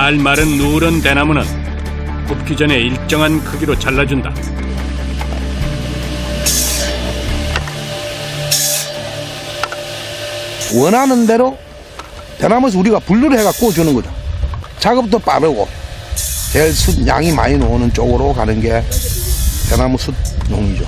잘 마른 누런 대나무는 굽기 전에 일정한 크기로 잘라준다. 원하는 대로 대나무에서 우리가 분류를 해가 구워주는 거죠. 작업도 빠르고 제일 숯 양이 많이 나오는 쪽으로 가는 게 대나무 숯 농이죠.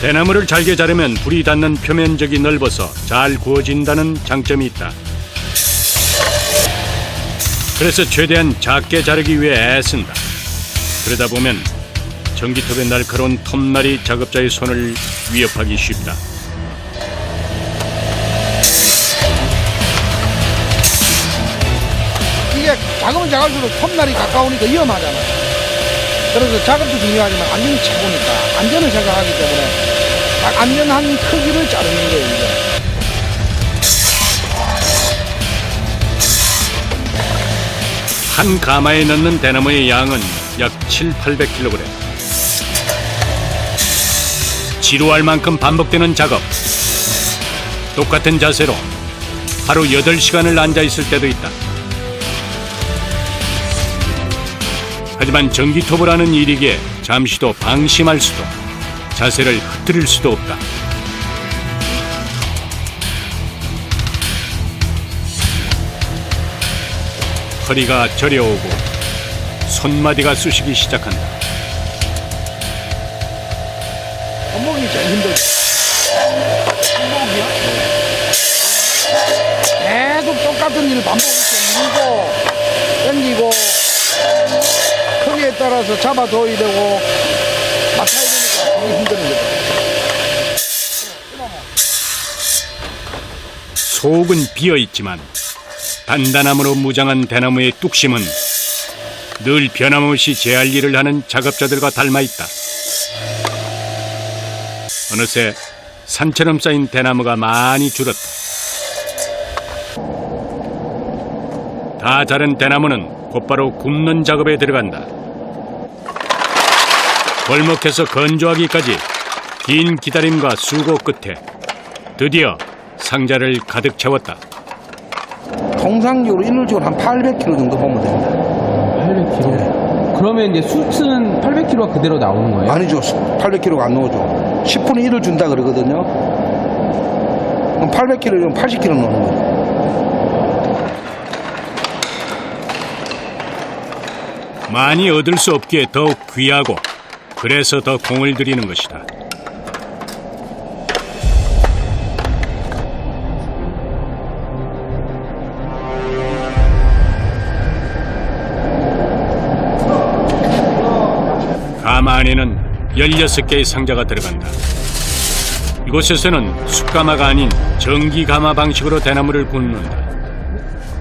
대나무를 잘게 자르면 불이 닿는 표면적이 넓어서 잘 구워진다는 장점이 있다. 그래서 최대한 작게 자르기 위해 애쓴다. 그러다 보면 전기톱의 날카로운 톱날이 작업자의 손을 위협하기 쉽다. 이게 작으면 작을수록 톱날이 가까우니까 위험하잖아요. 그래서 작업도 중요하지만 안전이 최고니까 안전을 생각하기 때문에 딱 안전한 크기를 자르는 거예요. 이제. 한 가마에 넣는 대나무의 양은 약 700~800kg. 지루할 만큼 반복되는 작업. 똑같은 자세로 하루 8시간을 앉아있을 때도 있다. 하지만 전기톱을 하는 일이기에 잠시도 방심할 수도, 자세를 흐트릴 수도 없다. 허리가 저려오고 손마디가 쑤시기 시작한다. 손목이 제일 힘들죠. 손목이요? 계속 똑같은 일을 반복해서 밀고 당기고 크기에 따라서 잡아줘야 되고 맞춰야 되니까 되게 힘든 거죠. 속은 비어있지만 단단함으로 무장한 대나무의 뚝심은 늘 변함없이 제할 일을 하는 작업자들과 닮아있다. 어느새 산처럼 쌓인 대나무가 많이 줄었다. 다 자른 대나무는 곧바로 굽는 작업에 들어간다. 벌목해서 건조하기까지 긴 기다림과 수고 끝에 드디어 상자를 가득 채웠다. 통상적으로 일률적으로 한 800kg 정도 보면 됩니다. 800kg? 네. 그러면 이제 숯은 800kg가 그대로 나오는 거예요? 아니죠. 800kg가 안 나오죠. 10분의 1을 준다 그러거든요. 그럼 800kg면 80kg 나오는 거죠. 많이 얻을 수 없기에 더욱 귀하고 그래서 더 공을 들이는 것이다. 가마 안에는 16개의 상자가 들어간다. 이곳에서는 숯가마가 아닌 전기가마 방식으로 대나무를 굽는다.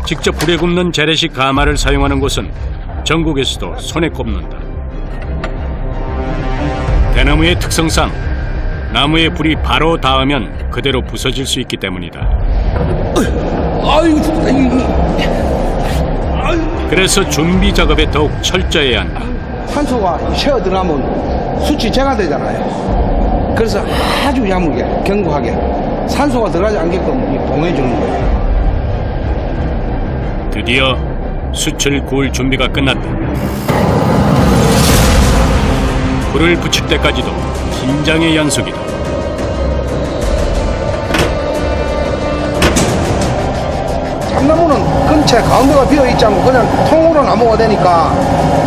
직접 불에 굽는 재래식 가마를 사용하는 곳은 전국에서도 손에 꼽는다. 대나무의 특성상 나무에 불이 바로 닿으면 그대로 부서질 수 있기 때문이다. 아이고 죽다. 그래서 준비 작업에 더욱 철저해야 한다. 산소가 쉬어 들어가면 숯이 재가 되잖아요. 그래서 아주 야무게 견고하게 산소가 들어가지 않게끔 봉해주는 거예요. 드디어 숯을 구울 준비가 끝났다. 불을 붙일 때까지도 긴장의 연속이다. 참나무는 근처에 가운데가 비어있지 않고 그냥 통으로 나무가 되니까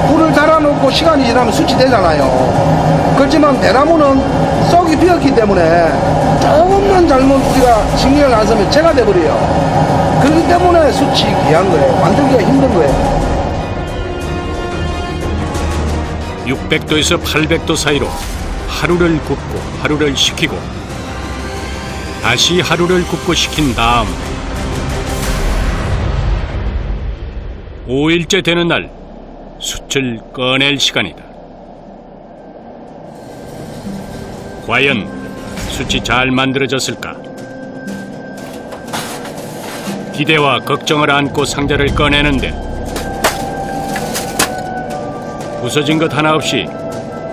불을 달아놓고 시간이 지나면 숯이 되잖아요. 그렇지만 대나무는 쏙이 비었기 때문에 조금만 잘못 우리가 신경을 안 쓰면 재가 돼버려요. 그렇기 때문에 숯이 귀한 거예요. 만들기가 힘든 거예요. 600도에서 800도 사이로 하루를 굽고 하루를 식히고 다시 하루를 굽고 식힌 다음 5일째 되는 날 숯을 꺼낼 시간이다. 과연 숯이 잘 만들어졌을까? 기대와 걱정을 안고 상자를 꺼내는데 부서진 것 하나 없이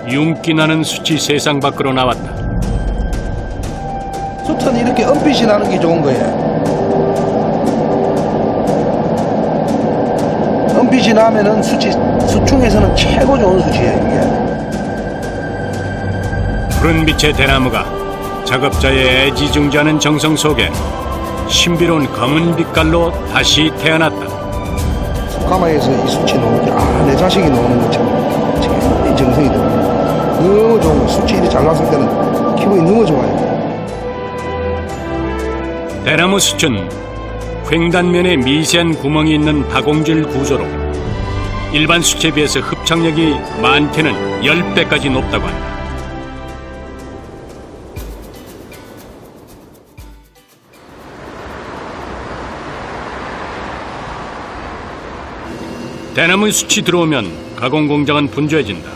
윤기 나는 숯이 세상 밖으로 나왔다. 숯 겉은 이렇게 은빛이 나는 게 좋은 거예요. 은빛이 나면은 수중에서는 최고 좋은 숯이에요, 이게. 푸른 빛의 대나무가 작업자의 애지중지하는 정성 속에 신비로운 검은 빛깔로 다시 태어났다. 가마에서 이 숯이 나오지. 내 자식이 나오는 것처럼 제일 정성이 들어요. 너무 좋은 거. 숯이 이렇게 잘 났을 때는 기분이 너무 좋아요. 대나무 숯은 횡단면에 미세한 구멍이 있는 다공질 구조로 일반 숯에 비해서 흡착력이 많게는 10배까지 높다고 한다. 대나무 숯이 들어오면 가공 공장은 분주해진다.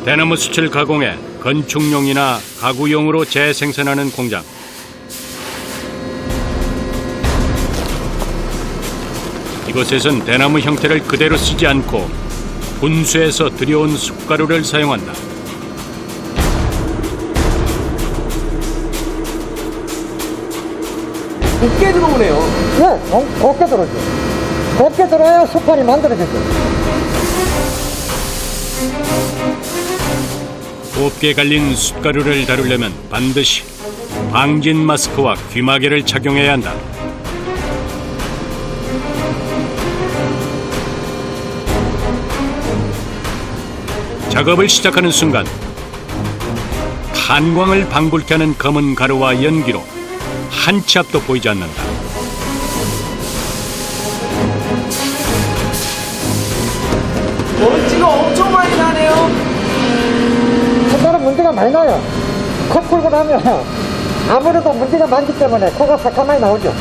대나무 숯을 가공해 건축용이나 가구용으로 재생산하는 공장. 이곳에선 대나무 형태를 그대로 쓰지 않고 분수해서 들여온 숯가루를 사용한다. 곱게 들어오네요. 네, 곱게 들어오죠. 곱게 들어야 숯판이 만들어지죠. 곱게 갈린 숯가루를 다루려면 반드시 방진 마스크와 귀마개를 착용해야 한다. 작업을 시작하는 순간 탄광을 방불케 하는 검은 가루와 연기로 한 치 앞도 보이지 않는다. 먼지가 엄청 많이 나네요. 첫날은 문제가 많이 나요. 코 풀고 나면 아무래도 문제가 많기 때문에 코가 새까맣게 나오죠.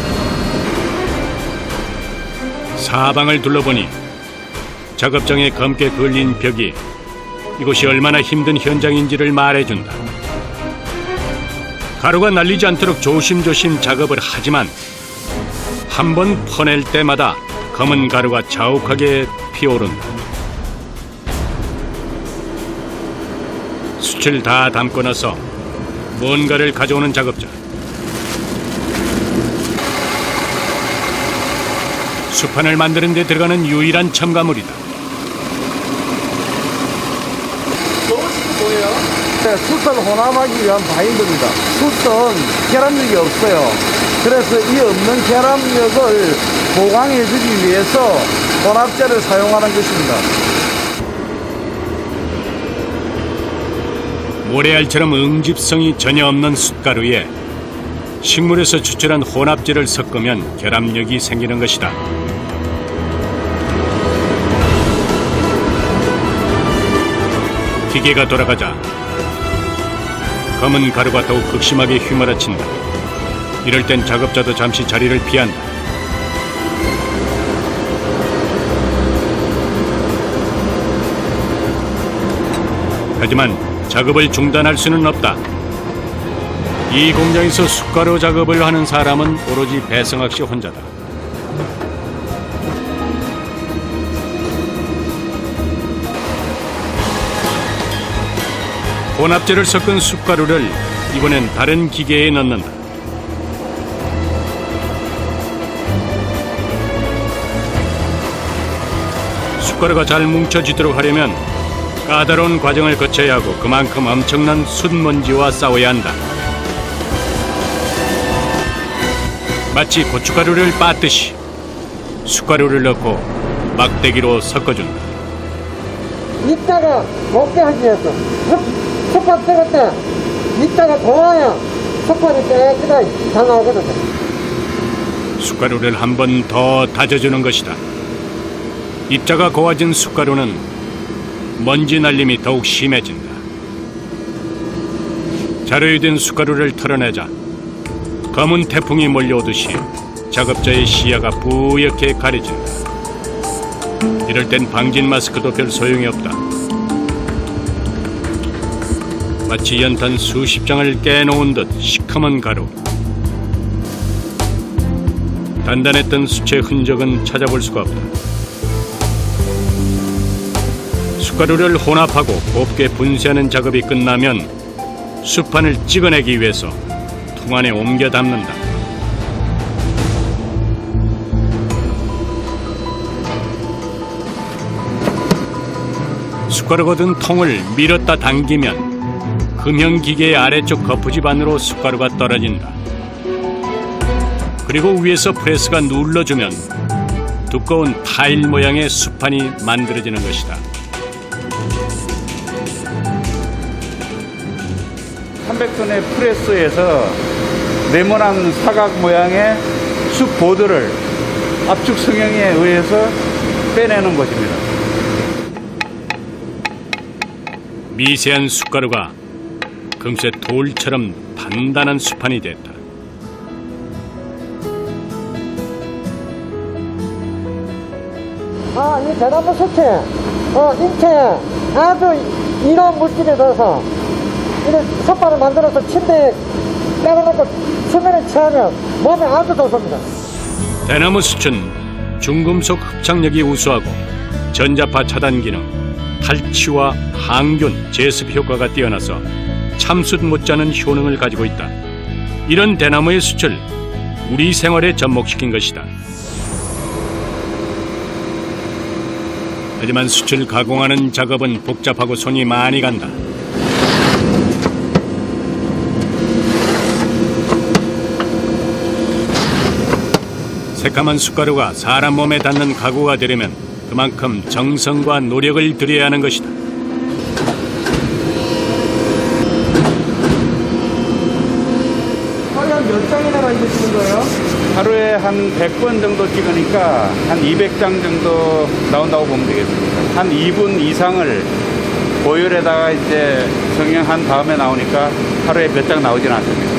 사방을 둘러보니 작업장에 검게 걸린 벽이 이곳이 얼마나 힘든 현장인지를 말해준다. 가루가 날리지 않도록 조심조심 작업을 하지만 한 번 퍼낼 때마다 검은 가루가 자욱하게 피어오른다. 숯을 다 담고 나서 뭔가를 가져오는 작업자. 수판을 만드는 데 들어가는 유일한 첨가물이다. 네, 숯을 혼합하기 위한 바인더입니다. 숯은 결합력이 없어요. 그래서 이 없는 결합력을 보강해주기 위해서 혼합제를 사용하는 것입니다. 모래알처럼 응집성이 전혀 없는 숯가루에 식물에서 추출한 혼합제를 섞으면 결합력이 생기는 것이다. 기계가 돌아가자 검은 가루가 더욱 극심하게 휘몰아친다. 이럴 땐 작업자도 잠시 자리를 피한다. 하지만 작업을 중단할 수는 없다. 이 공장에서 숯가루 작업을 하는 사람은 오로지 배성학 씨 혼자다. 혼합제를 섞은 숯가루를 이번엔 다른 기계에 넣는다. 숯가루가 잘 뭉쳐지도록 하려면 까다로운 과정을 거쳐야 하고 그만큼 엄청난 숯먼지와 싸워야 한다. 마치 고춧가루를 빻듯이 숯가루를 넣고 막대기로 섞어준다. 이따가 곱게 하기 위해서 숯판 찍을 때 이따가 고와야 숯판이 깨끗하게 잘 나오거든요. 숯가루를 한 번 더 다져주는 것이다. 입자가 고와진 숯가루는 먼지 날림이 더욱 심해진다. 자료유된 숯가루를 털어내자 검은 태풍이 몰려오듯이 작업자의 시야가 뿌옇게 가려진다. 이럴 땐 방진 마스크도 별 소용이 없다. 마치 연탄 수십 장을 깨놓은 듯 시커먼 가루. 단단했던 숯의 흔적은 찾아볼 수가 없다. 숯가루를 혼합하고 곱게 분쇄하는 작업이 끝나면 숯판을 찍어내기 위해서 통 안에 옮겨 담는다. 숯가루가 든 통을 밀었다 당기면 금형기계의 아래쪽 거푸집 안으로 숯가루가 떨어진다. 그리고 위에서 프레스가 눌러주면 두꺼운 타일 모양의 숯판이 만들어지는 것이다. 300톤의 프레스에서 네모난 사각 모양의 숯 보드를 압축 성형에 의해서 빼내는 것입니다. 미세한 숯가루가 금세 돌처럼 단단한 숯판이 됐다. 이 대나무 숯이 인체에 아주 이로운 물질이 들어서 이런 솥발을 만들어서 침대에 깔아놓고 수면에 취하면 몸에 아주 좋습니다. 대나무 숯은 중금속 흡착력이 우수하고 전자파 차단 기능, 탈취와 항균, 제습 효과가 뛰어나서 참숯 못지않은 효능을 가지고 있다. 이런 대나무의 숯을 우리 생활에 접목시킨 것이다. 하지만 숯을 가공하는 작업은 복잡하고 손이 많이 간다. 새까만 숯가루가 사람 몸에 닿는 가구가 되려면 그만큼 정성과 노력을 들여야 하는 것이다. 하루에 몇 장이나 만드시는 거예요? 하루에 한 100번 정도 찍으니까 한 200장 정도 나온다고 보면 되겠습니다. 한 2분 이상을 보혈에다가 이제 성형한 다음에 나오니까 하루에 몇 장 나오진 않습니다.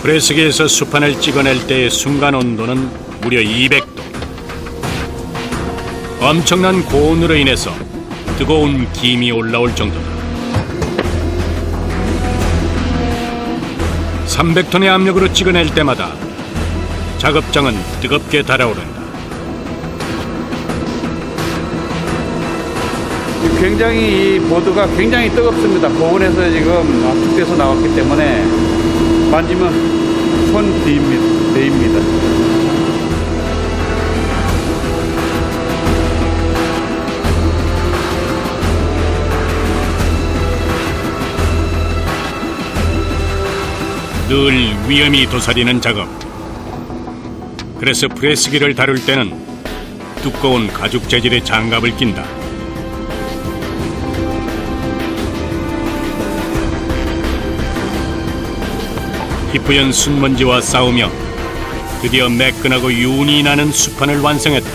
프레스기에서 숯판을 찍어낼 때의 순간 온도는 무려 200도. 엄청난 고온으로 인해서 뜨거운 김이 올라올 정도다. 300톤의 압력으로 찍어낼 때마다 작업장은 뜨겁게 달아오른다. 굉장히 이 보드가 굉장히 뜨겁습니다. 고온에서 지금 압축돼서 나왔기 때문에 만지면 손 데입니다. 늘 위험이 도사리는 작업. 그래서 프레스기를 다룰 때는 두꺼운 가죽 재질의 장갑을 낀다. 희뿌연 순먼지와 싸우며 드디어 매끈하고 윤이 나는 숯판을 완성했다.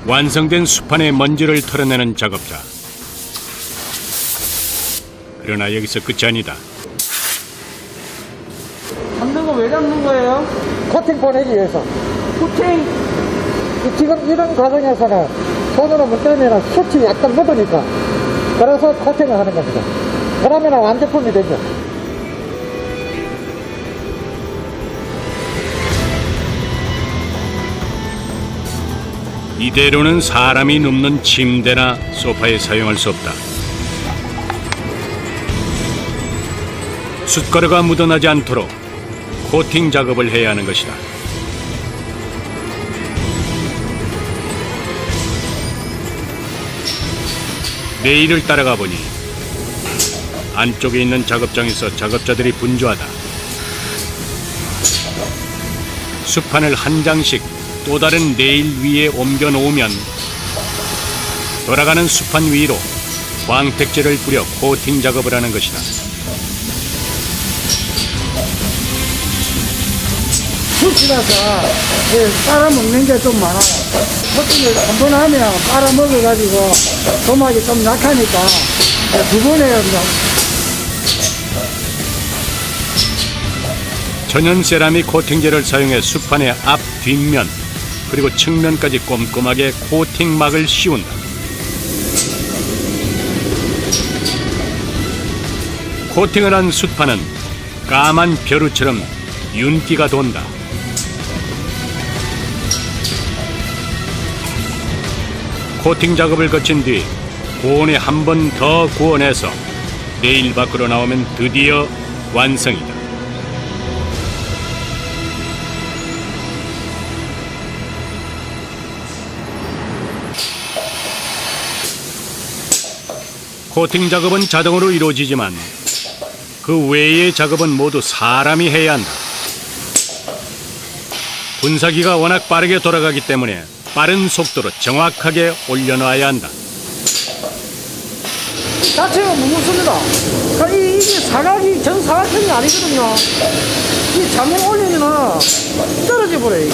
완성된 숯판의 먼지를 털어내는 작업자. 그러나 여기서 끝이 아니다. 잡는 거 왜 잡는 거예요? 코팅 보내기 위해서. 코팅? 지금 이런 과정에서는 손으로 물때면 숯이 약간 묻으니까 그래서 코팅을 하는 겁니다. 그러면 완제품이 되죠. 이대로는 사람이 눕는 침대나 소파에 사용할 수 없다. 숯가루가 묻어나지 않도록 코팅 작업을 해야 하는 것이다. 레일을 따라가 보니 안쪽에 있는 작업장에서 작업자들이 분주하다. 숯판을 한 장씩 또 다른 레일 위에 옮겨 놓으면 돌아가는 숯판 위로 광택제를 뿌려 코팅 작업을 하는 것이다. 숯이라서 빨아먹는 게 좀 많아요. 코팅을 한 번 하면 빨아먹어가지고 도막이 좀 약하니까 두 번 해요. 천연 세라믹 코팅제를 사용해 숯판의 앞, 뒷면 그리고 측면까지 꼼꼼하게 코팅막을 씌운다. 코팅을 한 숯판은 까만 벼루처럼 윤기가 돈다. 코팅 작업을 거친 뒤 고온에 한 번 더 구워내서 내일 밖으로 나오면 드디어 완성이다. 코팅 작업은 자동으로 이루어지지만 그 외의 작업은 모두 사람이 해야 한다. 분사기가 워낙 빠르게 돌아가기 때문에 빠른 속도로 정확하게 올려놔야 한다. 자체가 무겁습니다. 이게 사각이 정사각형이 아니거든요. 이 잘못 올리면은 떨어져 버려요, 이게.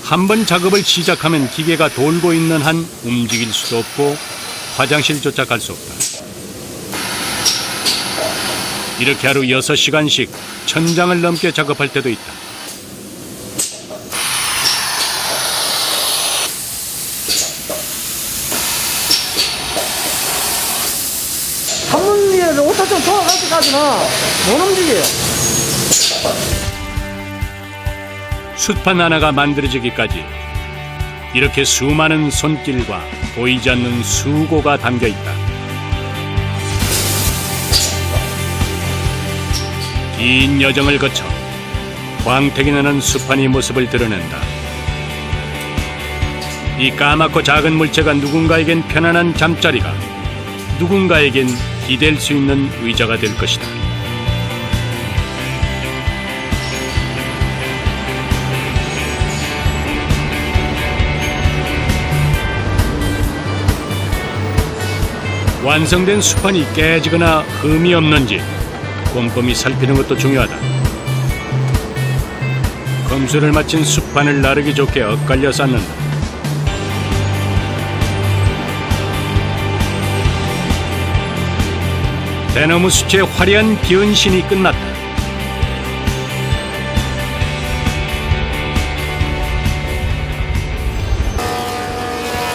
한 번 작업을 시작하면 기계가 돌고 있는 한 움직일 수도 없고 화장실조차 갈 수 없다. 이렇게 하루 6시간씩 1000장을 넘게 작업할 때도 있다. 한 번에 오타 좀 돌아갈 때까지는 못 움직여요. 숯판 하나가 만들어지기까지 이렇게 수많은 손길과 보이지 않는 수고가 담겨 있다. 긴 여정을 거쳐 광택이 나는 숯판이 모습을 드러낸다. 이 까맣고 작은 물체가 누군가에겐 편안한 잠자리가, 누군가에겐 기댈 수 있는 의자가 될 것이다. 완성된 숯판이 깨지거나 흠이 없는지 꼼꼼히 살피는 것도 중요하다. 검수를 마친 숯판을 나르기 좋게 엇갈려 쌓는다. 대나무 숯의 화려한 변신이 끝났다.